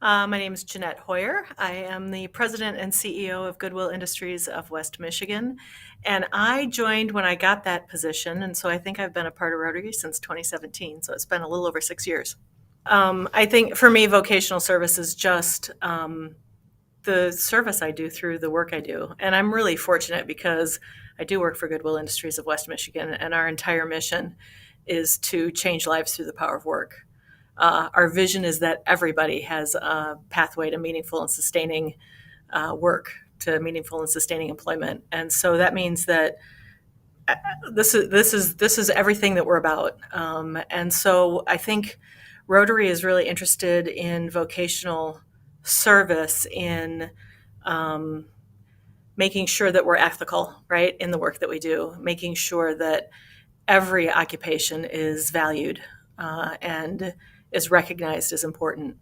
My name is Jeanette Hoyer. I am the president and CEO of Goodwill Industries of West Michigan. And I joined when I got that position. And so I think I've been a part of Rotary since 2017. So it's been a little over 6 years. I think for me, vocational service is just the service I do through the work I do. And I'm really fortunate because I do work for Goodwill Industries of West Michigan, and our entire mission is to change lives through the power of work. Our vision is that everybody has a pathway to meaningful and sustaining work, to meaningful and sustaining employment, and so that means that this is everything that we're about. And so I think Rotary is really interested in vocational service in um, making sure that we're ethical, right, in the work that we do, making sure that every occupation is valued and is recognized as important,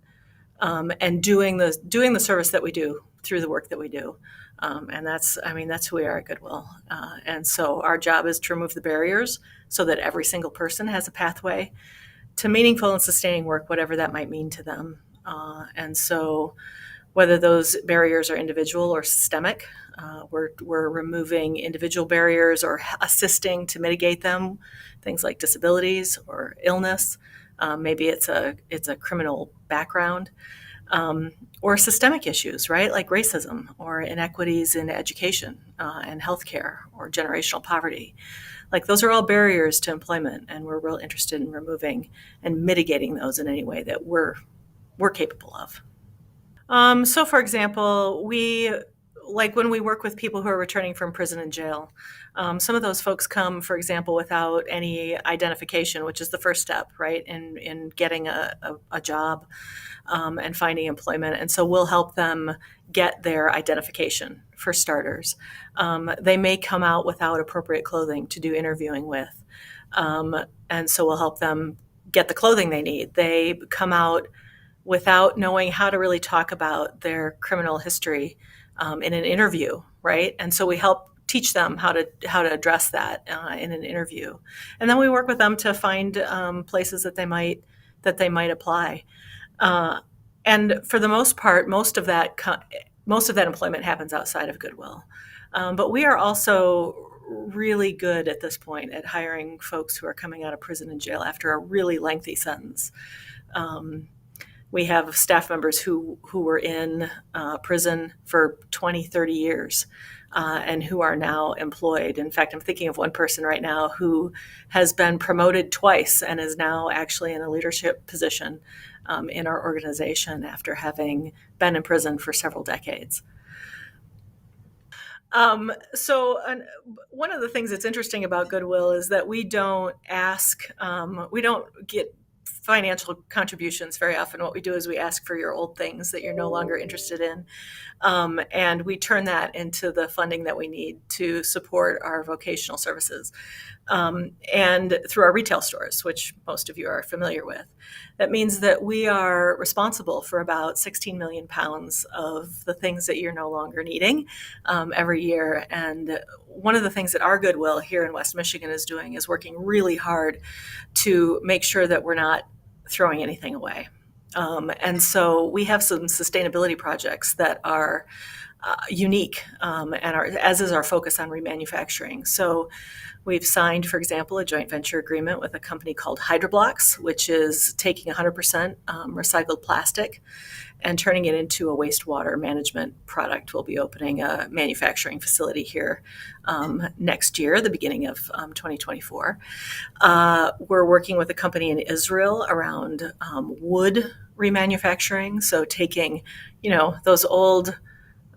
and doing the service that we do through the work that we do. And that's who we are at Goodwill. And so our job is to remove the barriers so that every single person has a pathway to meaningful and sustaining work, whatever that might mean to them. And so whether those barriers are individual or systemic, we're removing individual barriers or assisting to mitigate them, things like disabilities or illness. Maybe it's a criminal background, or systemic issues, right? Like racism or inequities in education and healthcare or generational poverty. Like those are all barriers to employment, and we're real interested in removing and mitigating those in any way that we're capable of. So, for example, when we work with people who are returning from prison and jail, some of those folks come, for example, without any identification, which is the first step, right, in getting a job and finding employment. And so we'll help them get their identification, for starters. They may come out without appropriate clothing to do interviewing with. And so we'll help them get the clothing they need. They come out without knowing how to really talk about their criminal history in an interview, right? And so we help teach them how to address that in an interview, and then we work with them to find places that they might apply. Uh, and for the most part, most of that employment happens outside of Goodwill. But we are also really good at this point at hiring folks who are coming out of prison and jail after a really lengthy sentence. Um, we have staff members who were in prison for 20, 30 years and who are now employed. In fact, I'm thinking of one person right now who has been promoted twice and is now actually in a leadership position in our organization after having been in prison for several decades. One of the things that's interesting about Goodwill is that we don't get financial contributions very often. What we do is we ask for your old things that you're no longer interested in, and we turn that into the funding that we need to support our vocational services, and through our retail stores, which most of you are familiar with. That means that we are responsible for about 16 million pounds of the things that you're no longer needing every year. And one of the things that our Goodwill here in West Michigan is doing is working really hard to make sure that we're not throwing anything away. And so we have some sustainability projects that are unique, as is our focus on remanufacturing. So we've signed, for example, a joint venture agreement with a company called Hydroblocks, which is taking 100% recycled plastic and turning it into a wastewater management product. We'll be opening a manufacturing facility here next year, the beginning of 2024. We're working with a company in Israel around wood remanufacturing. So taking, those old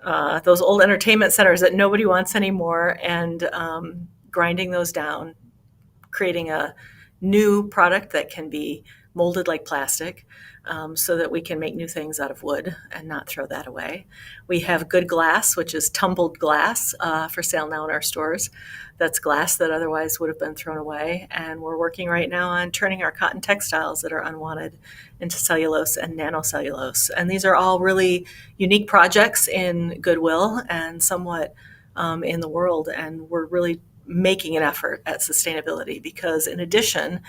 entertainment centers that nobody wants anymore, and grinding those down, creating a new product that can be molded like plastic, so that we can make new things out of wood and not throw that away. We have Good Glass, which is tumbled glass, for sale now in our stores. That's glass that otherwise would have been thrown away. And we're working right now on turning our cotton textiles that are unwanted into cellulose and nanocellulose. And these are all really unique projects in Goodwill and somewhat in the world. And we're really making an effort at sustainability because, in addition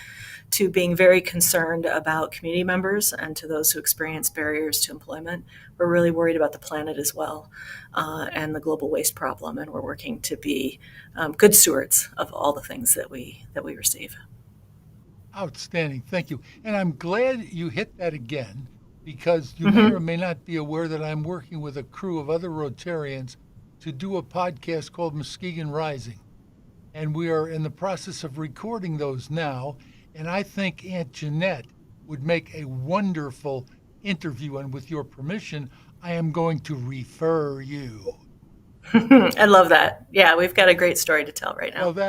to being very concerned about community members and to those who experience barriers to employment. We're really worried about the planet as well, and the global waste problem, and we're working to be good stewards of all the things that we receive. Outstanding. Thank you. And I'm glad you hit that again because you may or Hmm. may not be aware that I'm working with a crew of other Rotarians to do a podcast called Muskegon Rising. And we are in the process of recording those now. And I think Aunt Jeanette would make a wonderful interview. And with your permission, I am going to refer you. I love that. Yeah, we've got a great story to tell right Well, now. that